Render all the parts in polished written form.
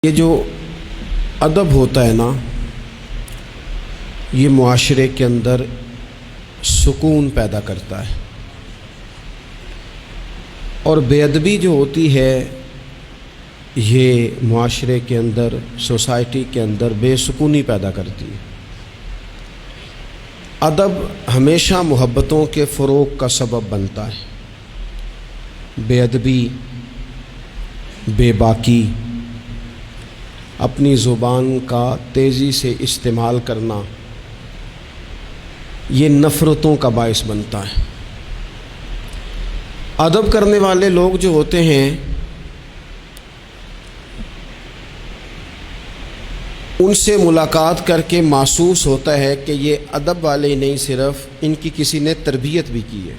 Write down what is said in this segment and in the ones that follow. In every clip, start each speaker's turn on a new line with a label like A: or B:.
A: یہ جو ادب ہوتا ہے نا، یہ معاشرے کے اندر سکون پیدا کرتا ہے، اور بے ادبی جو ہوتی ہے یہ معاشرے کے اندر، سوسائٹی کے اندر بے سکونی پیدا کرتی ہے۔ ادب ہمیشہ محبتوں کے فروغ کا سبب بنتا ہے۔ بے ادبی، بے باکی، اپنی زبان کا تیزی سے استعمال کرنا، یہ نفرتوں کا باعث بنتا ہے۔ ادب کرنے والے لوگ جو ہوتے ہیں ان سے ملاقات کر کے محسوس ہوتا ہے کہ یہ ادب والے ہی نہیں، صرف ان کی کسی نے تربیت بھی کی ہے۔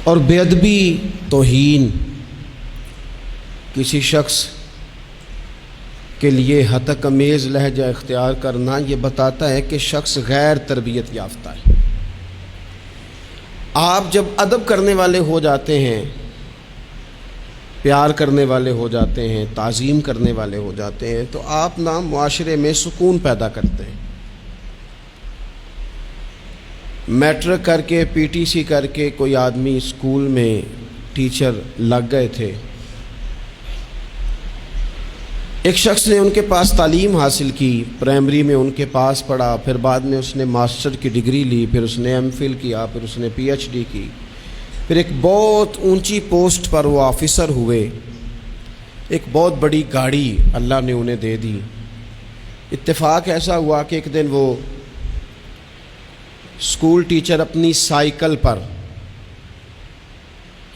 A: اور بے ادبی، توہین، کسی شخص کے لیے ہتک امیز لہجہ اختیار کرنا، یہ بتاتا ہے کہ شخص غیر تربیت یافتہ ہے۔ آپ جب ادب کرنے والے ہو جاتے ہیں، پیار کرنے والے ہو جاتے ہیں، تعظیم کرنے والے ہو جاتے ہیں، تو آپ نا معاشرے میں سکون پیدا کرتے ہیں۔ میٹرک کر کے، پی ٹی سی کر کے کوئی آدمی اسکول میں ٹیچر لگ گئے تھے، ایک شخص نے ان کے پاس تعلیم حاصل کی، پرائمری میں ان کے پاس پڑھا، پھر بعد میں اس نے ماسٹر کی ڈگری لی، پھر اس نے ایم فل کیا، پھر اس نے پی ایچ ڈی کی، پھر ایک بہت اونچی پوسٹ پر وہ آفیسر ہوئے، ایک بہت بڑی گاڑی اللہ نے انہیں دے دی۔ اتفاق ایسا ہوا کہ ایک دن وہ اسکول ٹیچر اپنی سائیکل پر،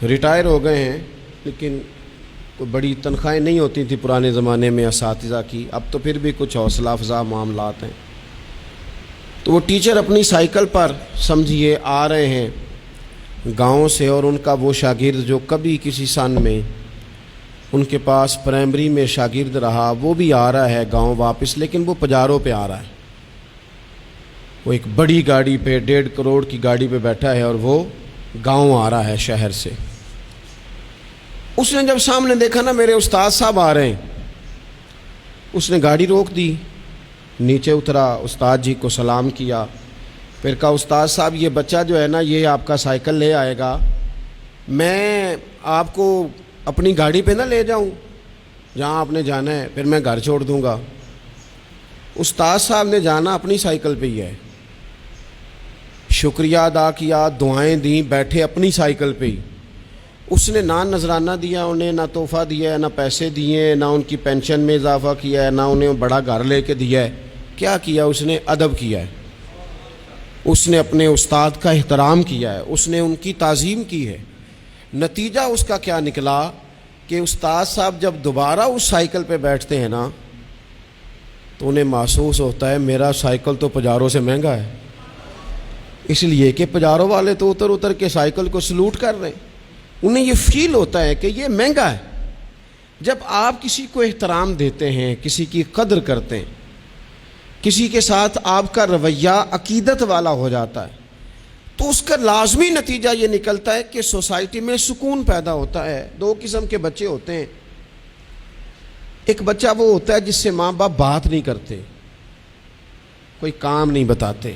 A: ریٹائر ہو گئے ہیں لیکن کوئی بڑی تنخواہیں نہیں ہوتی تھی پرانے زمانے میں اساتذہ کی، اب تو پھر بھی کچھ حوصلہ افزا معاملات ہیں۔ تو وہ ٹیچر اپنی سائیکل پر سمجھیے آ رہے ہیں گاؤں سے، اور ان کا وہ شاگرد جو کبھی کسی سن میں ان کے پاس پرائمری میں شاگرد رہا، وہ بھی آ رہا ہے گاؤں واپس، لیکن وہ پجاروں پہ آ رہا ہے۔ وہ ایک بڑی گاڑی پہ، 1.5 کروڑ کی گاڑی پہ بیٹھا ہے، اور وہ گاؤں آ رہا ہے شہر سے۔ اس نے جب سامنے دیکھا نا میرے استاد صاحب آ رہے ہیں، اس نے گاڑی روک دی، نیچے اترا، استاد جی کو سلام کیا، پھر کہا استاد صاحب یہ بچہ جو ہے نا یہ آپ کا سائیکل لے آئے گا، میں آپ کو اپنی گاڑی پہ نہ لے جاؤں جہاں آپ نے جانا ہے، پھر میں گھر چھوڑ دوں گا۔ استاد صاحب نے جانا اپنی سائیکل پہ ہی ہے، شکریہ ادا کیا، دعائیں دیں، بیٹھے اپنی سائیکل پہ ہی۔ اس نے نہ نذرانہ دیا انہیں، نہ تحفہ دیا ہے، نہ پیسے دیے، نہ ان کی پینشن میں اضافہ کیا ہے، نہ انہیں بڑا گھر لے کے دیا ہے۔ کیا کیا اس نے؟ ادب کیا ہے۔ اس نے اپنے استاد کا احترام کیا ہے، اس نے ان کی تعظیم کی ہے۔ نتیجہ اس کا کیا نکلا کہ استاد صاحب جب دوبارہ اس سائیکل پہ بیٹھتے ہیں نا تو انہیں محسوس ہوتا ہے میرا سائیکل تو پجاروں سے مہنگا ہے، اس لیے کہ پجاروں والے تو اتر اتر کے سائیکل کو سلوٹ کر رہے ہیں، انہیں یہ فیل ہوتا ہے کہ یہ مہنگا ہے۔ جب آپ کسی کو احترام دیتے ہیں، کسی کی قدر کرتے ہیں، کسی کے ساتھ آپ کا رویہ عقیدت والا ہو جاتا ہے، تو اس کا لازمی نتیجہ یہ نکلتا ہے کہ سوسائٹی میں سکون پیدا ہوتا ہے۔ دو قسم کے بچے ہوتے ہیں، ایک بچہ وہ ہوتا ہے جس سے ماں باپ بات نہیں کرتے، کوئی کام نہیں بتاتے،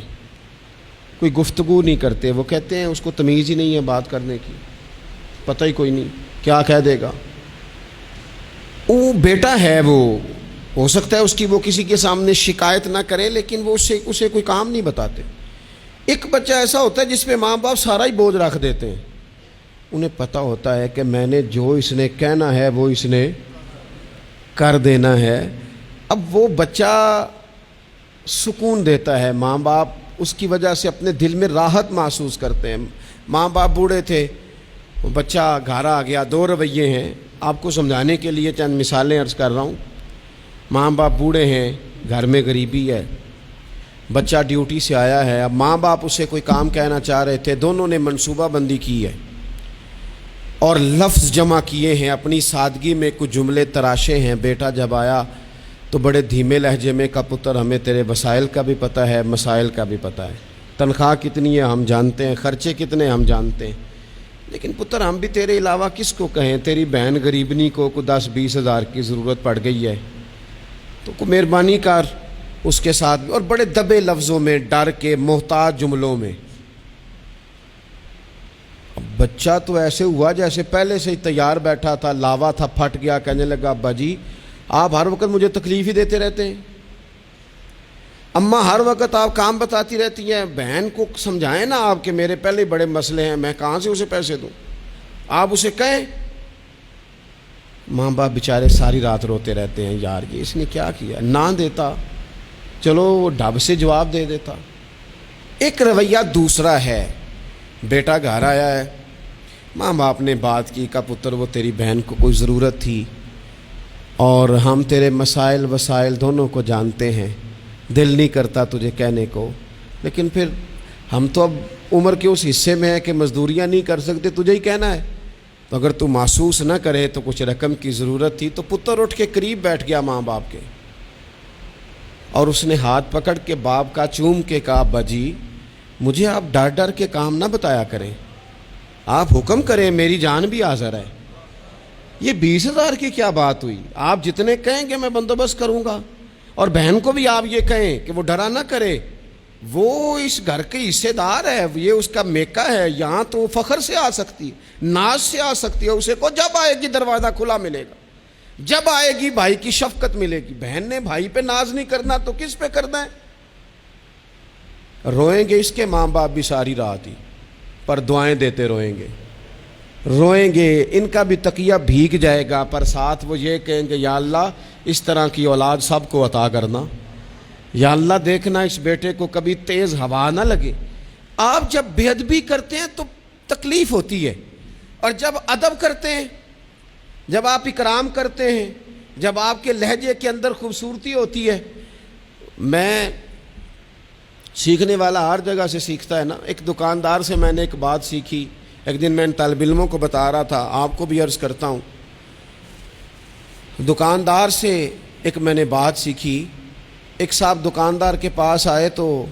A: کوئی گفتگو نہیں کرتے، وہ کہتے ہیں اس کو تمیز ہی نہیں ہے بات کرنے کی، پتہ ہی کوئی نہیں کیا کہہ دے گا۔ وہ بیٹا ہے، وہ ہو سکتا ہے اس کی وہ کسی کے سامنے شکایت نہ کرے، لیکن وہ اسے کوئی کام نہیں بتاتے۔ ایک بچہ ایسا ہوتا ہے جس پہ ماں باپ سارا ہی بوجھ رکھ دیتے ہیں، انہیں پتہ ہوتا ہے کہ میں نے جو اس نے کہنا ہے وہ اس نے کر دینا ہے۔ اب وہ بچہ سکون دیتا ہے، ماں باپ اس کی وجہ سے اپنے دل میں راحت محسوس کرتے ہیں۔ ماں باپ بوڑھے تھے، وہ بچہ گھر آ گیا، دو رویے ہیں، آپ کو سمجھانے کے لیے چند مثالیں عرض کر رہا ہوں۔ ماں باپ بوڑھے ہیں، گھر میں غریبی ہے، بچہ ڈیوٹی سے آیا ہے، اب ماں باپ اسے کوئی کام کہنا چاہ رہے تھے، دونوں نے منصوبہ بندی کی ہے اور لفظ جمع کیے ہیں، اپنی سادگی میں کچھ جملے تراشے ہیں۔ بیٹا جب آیا تو بڑے دھیمے لہجے میں کہا پتر ہمیں تیرے وسائل کا بھی پتہ ہے، مسائل کا بھی پتہ ہے، تنخواہ کتنی ہے ہم جانتے ہیں، خرچے کتنے ہم جانتے ہیں، لیکن پتر ہم بھی تیرے علاوہ کس کو کہیں، تیری بہن غریبنی کو 10-20 ہزار کی ضرورت پڑ گئی ہے تو کو مہربانی کر اس کے ساتھ بھی، اور بڑے دبے لفظوں میں، ڈر کے، محتاج جملوں میں۔ بچہ تو ایسے ہوا جیسے پہلے سے ہی تیار بیٹھا تھا، لاوا تھا، پھٹ گیا، کہنے لگا ابا جی آپ ہر وقت مجھے تکلیف ہی دیتے رہتے ہیں، اماں ہر وقت آپ کام بتاتی رہتی ہیں، بہن کو سمجھائیں نا آپ کہ میرے پہلے ہی بڑے مسئلے ہیں، میں کہاں سے اسے پیسے دوں، آپ اسے کہیں۔ ماں باپ بیچارے ساری رات روتے رہتے ہیں، یار یہ اس نے کیا کیا، نہ دیتا چلو وہ ڈب سے جواب دے دیتا۔ ایک رویہ دوسرا ہے، بیٹا گھر آیا ہے، ماں باپ نے بات کی، کہا پتر وہ تیری بہن کو کوئی ضرورت تھی اور ہم تیرے مسائل وسائل دونوں کو جانتے ہیں، دل نہیں کرتا تجھے کہنے کو، لیکن پھر ہم تو اب عمر کے اس حصے میں ہیں کہ مزدوریاں نہیں کر سکتے، تجھے ہی کہنا ہے، تو اگر تو محسوس نہ کرے تو کچھ رقم کی ضرورت تھی۔ تو پتر اٹھ کے قریب بیٹھ گیا ماں باپ کے، اور اس نے ہاتھ پکڑ کے باپ کا چوم کے کہا ابا جی مجھے آپ ڈر ڈر کے کام نہ بتایا کریں، آپ حکم کریں، میری جان بھی حاضر ہے۔ یہ 20,000 کی کیا بات ہوئی، آپ جتنے کہیں گے میں بندوبست کروں گا، اور بہن کو بھی آپ یہ کہیں کہ وہ ڈرا نہ کرے، وہ اس گھر کے حصے دار ہے، یہ اس کا میکا ہے، یہاں تو فخر سے آ سکتی ہے، ناز سے آ سکتی ہے، اسے کو جب آئے گی دروازہ کھلا ملے گا، جب آئے گی بھائی کی شفقت ملے گی۔ بہن نے بھائی پہ ناز نہیں کرنا تو کس پہ کرنا ہے؟ روئیں گے اس کے ماں باپ بھی ساری رات ہی، پر دعائیں دیتے روئیں گے، روئیں گے، ان کا بھی تقیہ بھیگ جائے گا، پر ساتھ وہ یہ کہیں گے یا اللہ اس طرح کی اولاد سب کو عطا کرنا، یا اللہ دیکھنا اس بیٹے کو کبھی تیز ہوا نہ لگے۔ آپ جب بے ادبی کرتے ہیں تو تکلیف ہوتی ہے، اور جب ادب کرتے ہیں، جب آپ اکرام کرتے ہیں، جب آپ کے لہجے کے اندر خوبصورتی ہوتی ہے۔ میں سیکھنے والا ہر جگہ سے سیکھتا ہے نا، ایک دکاندار سے میں نے ایک بات سیکھی، ایک دن میں ان طالب علموں کو بتا رہا تھا، آپ کو بھی عرض کرتا ہوں۔ دکاندار سے ایک میں نے بات سیکھی، ایک صاحب دکاندار کے پاس آئے تو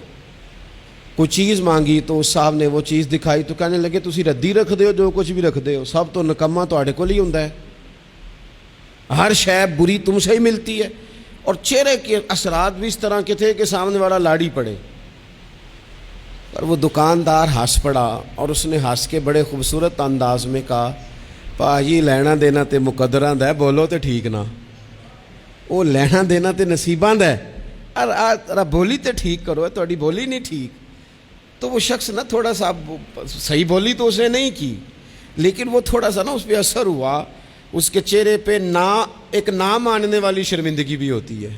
A: کوئی چیز مانگی، تو اس صاحب نے وہ چیز دکھائی تو کہنے لگے تسی ردی رکھ دے ہو، جو کچھ بھی رکھ دے ہو، سب تو نکما تواڈے کول ہی ہوندا ہے، ہر شے بری تم سے ہی ملتی ہے۔ اور چہرے کے اثرات بھی اس طرح کے تھے کہ سامنے والا لاڑی پڑے، پر وہ دکاندار ہنس پڑا، اور اس نے ہنس کے بڑے خوبصورت انداز میں کہا پاجی لینا دینا تے مقدراں دا ہے، بولو تے ٹھیک نہ، وہ لینا دینا تے نصیباں دا ہے، بولی تے ٹھیک کرو، تہاڈی بولی نہیں ٹھیک۔ تو وہ شخص نا تھوڑا سا صحیح بولی تو اس نے نہیں کی، لیکن وہ تھوڑا سا نا اس پہ اثر ہوا، اس کے چہرے پہ ایک نہ ماننے والی شرمندگی بھی ہوتی ہے،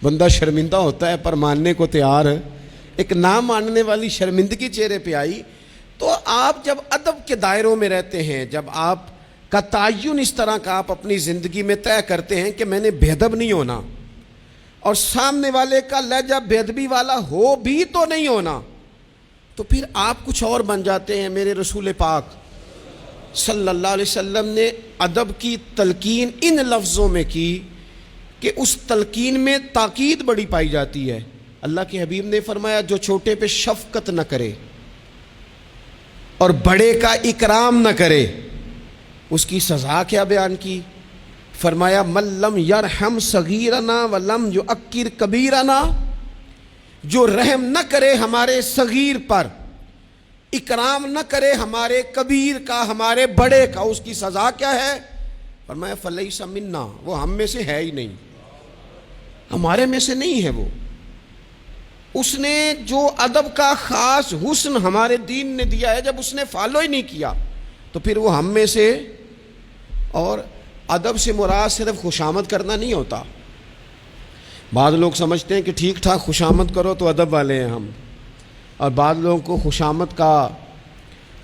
A: بندہ شرمندہ ہوتا ہے پر ماننے کو تیار ہے، ایک نہ ماننے والی شرمندگی چہرے پہ آئی۔ تو آپ جب ادب کے دائروں میں رہتے ہیں، جب آپ کا تعین اس طرح کا آپ اپنی زندگی میں طے کرتے ہیں کہ میں نے بے ادب نہیں ہونا، اور سامنے والے کا لہجہ بے ادبی والا ہو بھی تو نہیں ہونا، تو پھر آپ کچھ اور بن جاتے ہیں۔ میرے رسول پاک صلی اللہ علیہ وسلم نے ادب کی تلقین ان لفظوں میں کی کہ اس تلقین میں تاکید بڑی پائی جاتی ہے۔ اللہ کے حبیب نے فرمایا جو چھوٹے پہ شفقت نہ کرے اور بڑے کا اکرام نہ کرے اس کی سزا کیا بیان کی؟ فرمایا من لم یرحم صغیرنا ولم یؤکر کبیرنا، جو رحم نہ کرے ہمارے صغیر پر، اکرام نہ کرے ہمارے کبیر کا، ہمارے بڑے کا، اس کی سزا کیا ہے؟ فرمایا فلیس منا، وہ ہم میں سے ہے ہی نہیں، ہمارے میں سے نہیں ہے وہ۔ اس نے جو ادب کا خاص حسن ہمارے دین نے دیا ہے، جب اس نے فالو ہی نہیں کیا تو پھر وہ ہم میں سے۔ اور ادب سے مراد صرف خوشامد کرنا نہیں ہوتا۔ بعض لوگ سمجھتے ہیں کہ ٹھیک ٹھاک خوشامد کرو تو ادب والے ہیں ہم، اور بعض لوگوں کو خوشامد کا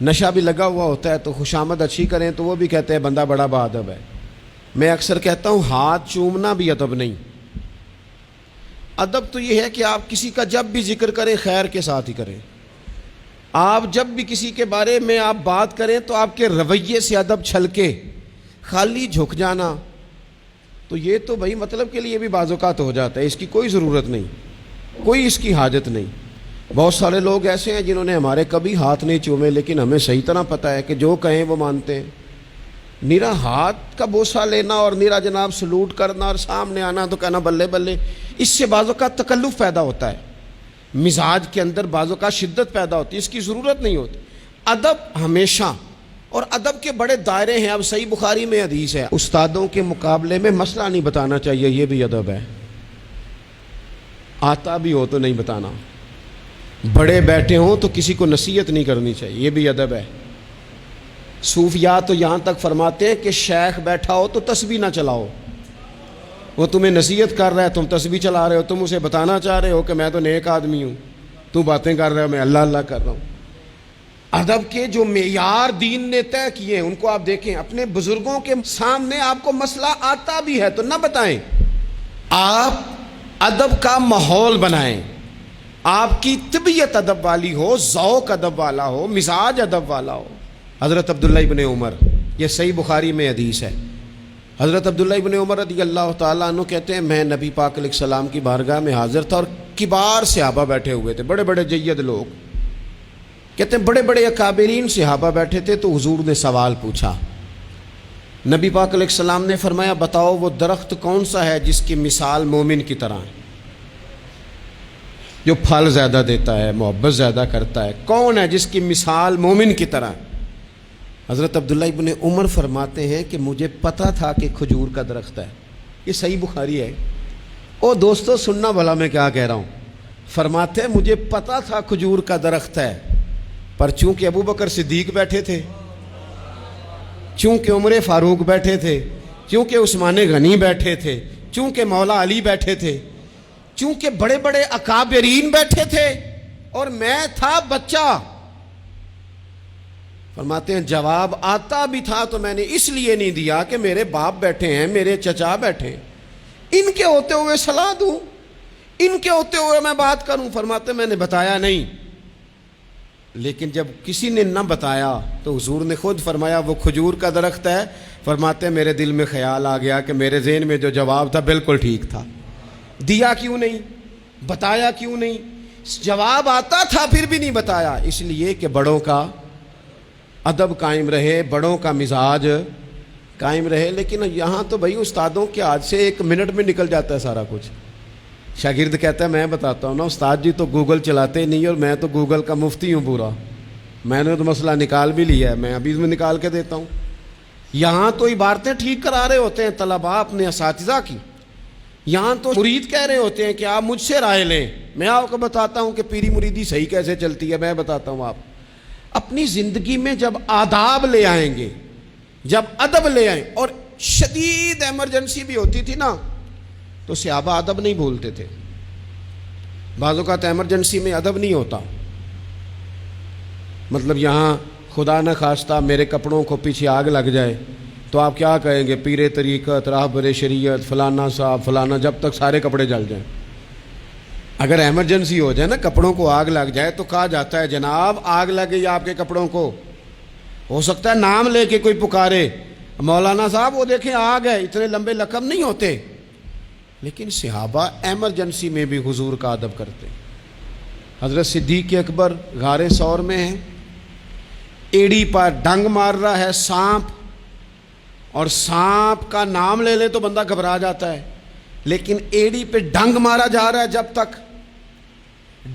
A: نشہ بھی لگا ہوا ہوتا ہے، تو خوشامد اچھی کریں تو وہ بھی کہتے ہیں بندہ بڑا با ادب ہے۔ میں اکثر کہتا ہوں ہاتھ چومنا بھی ادب نہیں، ادب تو یہ ہے کہ آپ کسی کا جب بھی ذکر کریں خیر کے ساتھ ہی کریں، آپ جب بھی کسی کے بارے میں آپ بات کریں تو آپ کے رویے سے ادب چھلکے، خالی جھک جانا تو یہ تو بھائی مطلب کے لیے بھی بعض اوقات ہو جاتا ہے، اس کی کوئی ضرورت نہیں، کوئی اس کی حاجت نہیں۔ بہت سارے لوگ ایسے ہیں جنہوں نے ہمارے کبھی ہاتھ نہیں چومے، لیکن ہمیں صحیح طرح پتہ ہے کہ جو کہیں وہ مانتے ہیں۔ نیرا ہاتھ کا بوسہ لینا اور نیرا جناب سلوٹ کرنا اور سامنے آنا تو کہنا بلے بلے، اس سے بعضوں کا تکلف پیدا ہوتا ہے، مزاج کے اندر بعضوں کا شدت پیدا ہوتی ہے، اس کی ضرورت نہیں ہوتی۔ ادب ہمیشہ، اور ادب کے بڑے دائرے ہیں۔ اب صحیح بخاری میں حدیث ہے، استادوں کے مقابلے میں مسئلہ نہیں بتانا چاہیے، یہ بھی ادب ہے۔ آتا بھی ہو تو نہیں بتانا، بڑے بیٹھے ہوں تو کسی کو نصیحت نہیں کرنی چاہیے، یہ بھی ادب ہے۔ صوفیاء تو یہاں تک فرماتے ہیں کہ شیخ بیٹھا ہو تو تسبیح نہ چلاؤ، وہ تمہیں نصیحت کر رہا ہے، تم تسبیح چلا رہے ہو، تم اسے بتانا چاہ رہے ہو کہ میں تو نیک آدمی ہوں، تو باتیں کر رہے ہو میں اللہ اللہ کر رہا ہوں۔ ادب کے جو معیار دین نے طے کیے ہیں ان کو آپ دیکھیں، اپنے بزرگوں کے سامنے آپ کو مسئلہ آتا بھی ہے تو نہ بتائیں، آپ ادب کا ماحول بنائیں، آپ کی طبیعت ادب والی ہو، ذوق ادب والا ہو، مزاج ادب والا ہو۔ حضرت عبداللہ ابن عمر، یہ صحیح بخاری میں حدیث ہے، حضرت عبداللہ ابن عمر رضی اللہ تعالیٰ عنہ کہتے ہیں میں نبی پاک علیہ السلام کی بارگاہ میں حاضر تھا اور کبار صحابہ بیٹھے ہوئے تھے، بڑے بڑے جید لوگ، کہتے ہیں بڑے بڑے اکابرین صحابہ بیٹھے تھے، تو حضور نے سوال پوچھا۔ نبی پاک علیہ السلام نے فرمایا بتاؤ وہ درخت کون سا ہے جس کی مثال مومن کی طرح ہے، جو پھل زیادہ دیتا ہے، محبت زیادہ کرتا ہے، کون ہے جس کی مثال مومن کی طرح ہے؟ حضرت عبداللہ ابن عمر فرماتے ہیں کہ مجھے پتا تھا کہ کھجور کا درخت ہے، یہ صحیح بخاری ہے۔ او دوستو سننا بھلا میں کیا کہہ رہا ہوں، فرماتے ہیں مجھے پتا تھا کھجور کا درخت ہے، پر چونکہ ابو بکر صدیق بیٹھے تھے، چونکہ عمر فاروق بیٹھے تھے، چونکہ عثمان غنی بیٹھے تھے، چونکہ مولا علی بیٹھے تھے، چونکہ بڑے بڑے اکابرین بیٹھے تھے اور میں تھا بچہ، فرماتے ہیں جواب آتا بھی تھا تو میں نے اس لیے نہیں دیا کہ میرے باپ بیٹھے ہیں، میرے چچا بیٹھے ہیں، ان کے ہوتے ہوئے صلاح دوں، ان کے ہوتے ہوئے میں بات کروں؟ فرماتے میں نے بتایا نہیں، لیکن جب کسی نے نہ بتایا تو حضور نے خود فرمایا وہ کھجور کا درخت ہے، فرماتے ہیں میرے دل میں خیال آ گیا کہ میرے ذہن میں جو جواب تھا بالکل ٹھیک تھا، دیا کیوں نہیں، بتایا کیوں نہیں؟ جواب آتا تھا پھر بھی نہیں بتایا، اس لیے کہ بڑوں کا ادب قائم رہے، بڑوں کا مزاج قائم رہے۔ لیکن یہاں تو بھائی استادوں کے ہاتھ سے 1 منٹ میں نکل جاتا ہے سارا کچھ۔ شاگرد کہتا ہے میں بتاتا ہوں نا استاد جی تو گوگل چلاتے نہیں، اور میں تو گوگل کا مفتی ہوں پورا، میں نے تو مسئلہ نکال بھی لیا ہے، میں ابھی میں نکال کے دیتا ہوں۔ یہاں تو عبارتیں ٹھیک کرا رہے ہوتے ہیں طلباء اپنے اساتذہ کی، یہاں تو مرید کہہ رہے ہوتے ہیں کہ آپ مجھ سے رائے لیں، میں آپ کو بتاتا ہوں کہ پیری مریدی صحیح کیسے چلتی ہے، میں بتاتا ہوں۔ آپ اپنی زندگی میں جب آداب لے آئیں گے، جب ادب لے آئیں، اور شدید ایمرجنسی بھی ہوتی تھی نا تو صحابہ ادب نہیں بھولتے تھے، بعض اوقات ایمرجنسی میں ادب نہیں ہوتا، مطلب یہاں خدا نہ خواستہ میرے کپڑوں کو پیچھے آگ لگ جائے تو آپ کیا کہیں گے، پیر طریقت، راہبر شریعت، فلانا صاحب فلانا، جب تک سارے کپڑے جل جائیں۔ اگر ایمرجنسی ہو جائے نا، کپڑوں کو آگ لگ جائے تو کہا جاتا ہے جناب آگ لگ گئی آپ کے کپڑوں کو، ہو سکتا ہے نام لے کے کوئی پکارے، مولانا صاحب وہ دیکھیں آگ ہے، اتنے لمبے لقب نہیں ہوتے۔ لیکن صحابہ ایمرجنسی میں بھی حضور کا ادب کرتے۔ حضرت صدیق اکبر غار ثور میں ہیں، ایڑی پر ڈنگ مار رہا ہے سانپ، اور سانپ کا نام لے لے تو بندہ گھبرا جاتا ہے، لیکن ایڑی پہ ڈنگ مارا جا رہا ہے، جب تک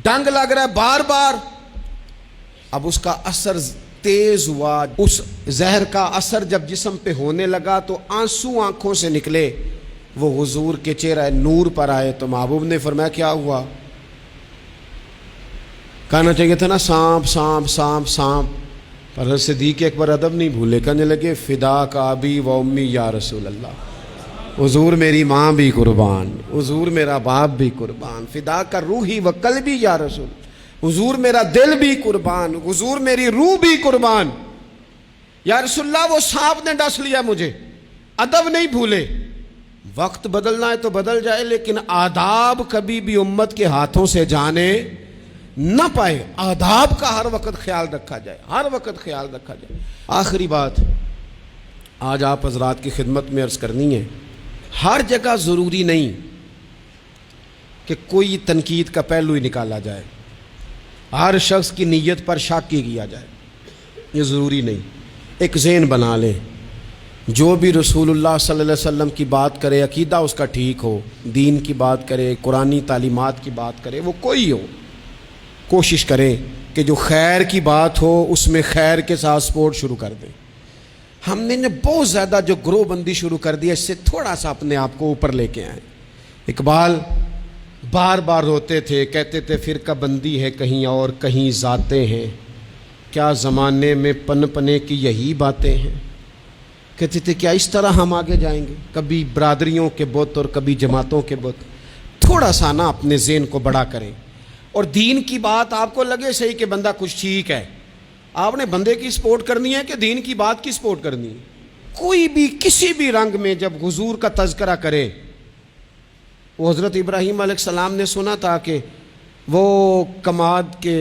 A: ڈنگ لگ رہا ہے بار بار، اب اس کا اثر تیز ہوا، اس زہر کا اثر جب جسم پہ ہونے لگا تو آنسو آنکھوں سے نکلے، وہ حضور کے چہرہ نور پر آئے تو محبوب نے فرمایا کیا ہوا؟ کہنا چاہیے تھا نا سانپ سانپ سانپ سانپ، پر حضرت صدیق اکبر ادب نہیں بھولے، کہنے لگے فدا کا ابی و امی یا رسول اللہ، حضور میری ماں بھی قربان، حضور میرا باپ بھی قربان، فدا کا روحی و قلبی یا رسول، حضور میرا دل بھی قربان، حضور میری روح بھی قربان، یا رسول اللہ وہ سانپ نے ڈس لیا مجھے۔ ادب نہیں بھولے، وقت بدلنا ہے تو بدل جائے، لیکن آداب کبھی بھی امت کے ہاتھوں سے جانے نہ پائے، آداب کا ہر وقت خیال رکھا جائے، ہر وقت خیال رکھا جائے۔ آخری بات آج آپ حضرات کی خدمت میں عرض کرنی ہے، ہر جگہ ضروری نہیں کہ کوئی تنقید کا پہلو ہی نکالا جائے، ہر شخص کی نیت پر شک ہی کیا جائے، یہ ضروری نہیں. ایک ذہن بنا لیں، جو بھی رسول اللہ صلی اللہ علیہ وسلم کی بات کرے، عقیدہ اس کا ٹھیک ہو، دین کی بات کرے، قرآنی تعلیمات کی بات کرے، وہ کوئی ہو، کوشش کریں کہ جو خیر کی بات ہو اس میں خیر کے ساتھ سپورٹ شروع کر دیں. ہم نے بہت زیادہ جو گروہ بندی شروع کر دی ہے، اس سے تھوڑا سا اپنے آپ کو اوپر لے کے آئیں. اقبال بار بار روتے تھے، کہتے تھے فرقہ بندی ہے کہیں اور کہیں ذاتیں ہیں، کیا زمانے میں پن پنے کی یہی باتیں ہیں. کہتے تھے کیا اس طرح ہم آگے جائیں گے، کبھی برادریوں کے بت اور کبھی جماعتوں کے بت. تھوڑا سا نا اپنے ذہن کو بڑا کریں، اور دین کی بات آپ کو لگے صحیح کہ بندہ کچھ ٹھیک ہے، آپ نے بندے کی سپورٹ کرنی ہے کہ دین کی بات کی سپورٹ کرنی ہے. کوئی بھی کسی بھی رنگ میں جب حضور کا تذکرہ کرے، وہ حضرت ابراہیم علیہ السلام نے سنا تھا کہ وہ کماد کے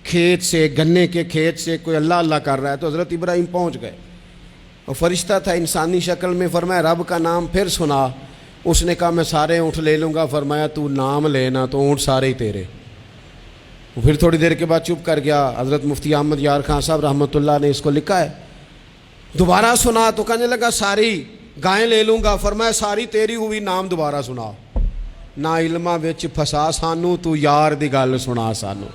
A: کھیت سے، گنے کے کھیت سے کوئی اللہ اللہ کر رہا ہے، تو حضرت ابراہیم پہنچ گئے، اور فرشتہ تھا انسانی شکل میں، فرمایا رب کا نام پھر سنا. اس نے کہا میں سارے اونٹ لے لوں گا. فرمایا تو نام لینا تو اونٹ سارے ہی تیرے. پھر تھوڑی دیر کے بعد چپ کر گیا. حضرت مفتی احمد یار خان صاحب رحمۃ اللہ نے اس کو لکھا ہے. دوبارہ سنا تو کہنے لگا ساری گائیں لے لوں گا. فرمایا ساری تیری ہوئی، نام دوبارہ سنا. نا علماں وچ پھسا سانو، تو یار دی گل سنا سانو.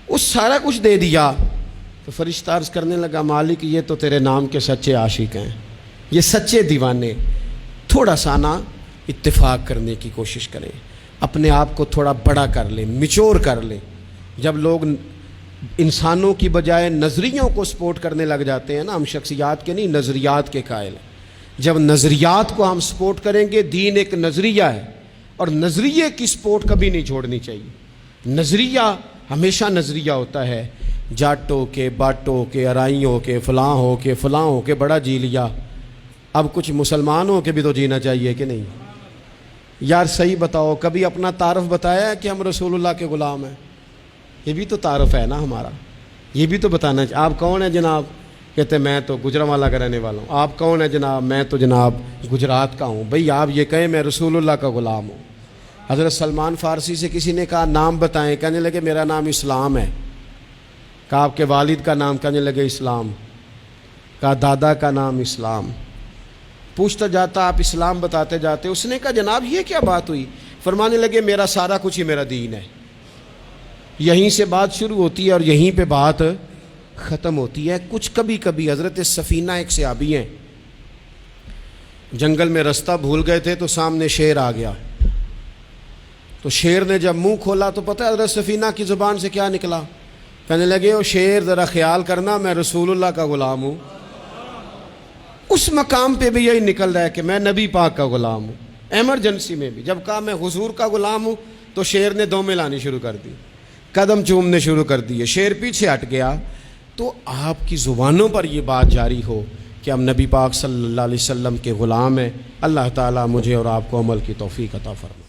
A: اس سارا کچھ دے دیا. تو فرشتہ عرض کرنے لگا مالک یہ تو تیرے نام کے سچے عاشق ہیں، یہ سچے دیوانے. تھوڑا سا نا اتفاق کرنے کی کوشش کریں، اپنے آپ کو تھوڑا بڑا کر لیں، میچور کر لیں. جب لوگ انسانوں کی بجائے نظریوں کو سپورٹ کرنے لگ جاتے ہیں نا، ہم شخصیات کے نہیں نظریات کے قائل ہیں. جب نظریات کو ہم سپورٹ کریں گے، دین ایک نظریہ ہے، اور نظریے کی سپورٹ کبھی نہیں چھوڑنی چاہیے. نظریہ ہمیشہ نظریہ ہوتا ہے. جٹ ہو کے، بٹ ہو کے، ارائیں ہو کے، فلاں ہو کے، فلاں ہو کے بڑا جی لیا. اب کچھ مسلمان ہو کے بھی تو جینا چاہیے کہ نہیں؟ یار صحیح بتاؤ، کبھی اپنا تعارف بتایا ہے کہ ہم رسول اللہ کے غلام ہیں؟ یہ بھی تو تعارف ہے نا ہمارا، یہ بھی تو بتانا چاہیے. آپ کون ہیں جناب؟ کہتے میں تو گجرانوالہ کا رہنے والا ہوں. آپ کون ہیں جناب؟ میں تو جناب گجرات کا ہوں. بھئی آپ یہ کہیں میں رسول اللہ کا غلام ہوں. حضرت سلمان فارسی سے کسی نے کہا نام بتائیں، کہنے لگے میرا نام اسلام ہے. کہا آپ کے والد کا نام؟ کہنے لگے اسلام. کہا دادا کا نام اسلام. پوچھتا جاتا آپ اسلام بتاتے جاتے. اس نے کہا جناب یہ کیا بات ہوئی؟ فرمانے لگے میرا سارا کچھ ہی میرا دین ہے. یہیں سے بات شروع ہوتی ہے اور یہیں پہ بات ختم ہوتی ہے. کچھ کبھی کبھی حضرت سفینہ ایک صحابی ہیں، جنگل میں رستہ بھول گئے تھے تو سامنے شیر آ گیا. تو شیر نے جب منہ کھولا تو پتہ ہے حضرت سفینہ کی زبان سے کیا نکلا؟ کہنے لگے او شیر ذرا خیال کرنا میں رسول اللہ کا غلام ہوں. اس مقام پہ بھی یہی نکل رہا ہے کہ میں نبی پاک کا غلام ہوں. ایمرجنسی میں بھی جب کہا میں حضور کا غلام ہوں تو شیر نے دومیں لانی شروع کر دی، قدم چومنے شروع کر دیے. شیر پیچھے ہٹ گیا. تو آپ کی زبانوں پر یہ بات جاری ہو کہ ہم نبی پاک صلی اللہ علیہ وسلم کے غلام ہیں. اللہ تعالیٰ مجھے اور آپ کو عمل کی توفیق عطا فرمائے.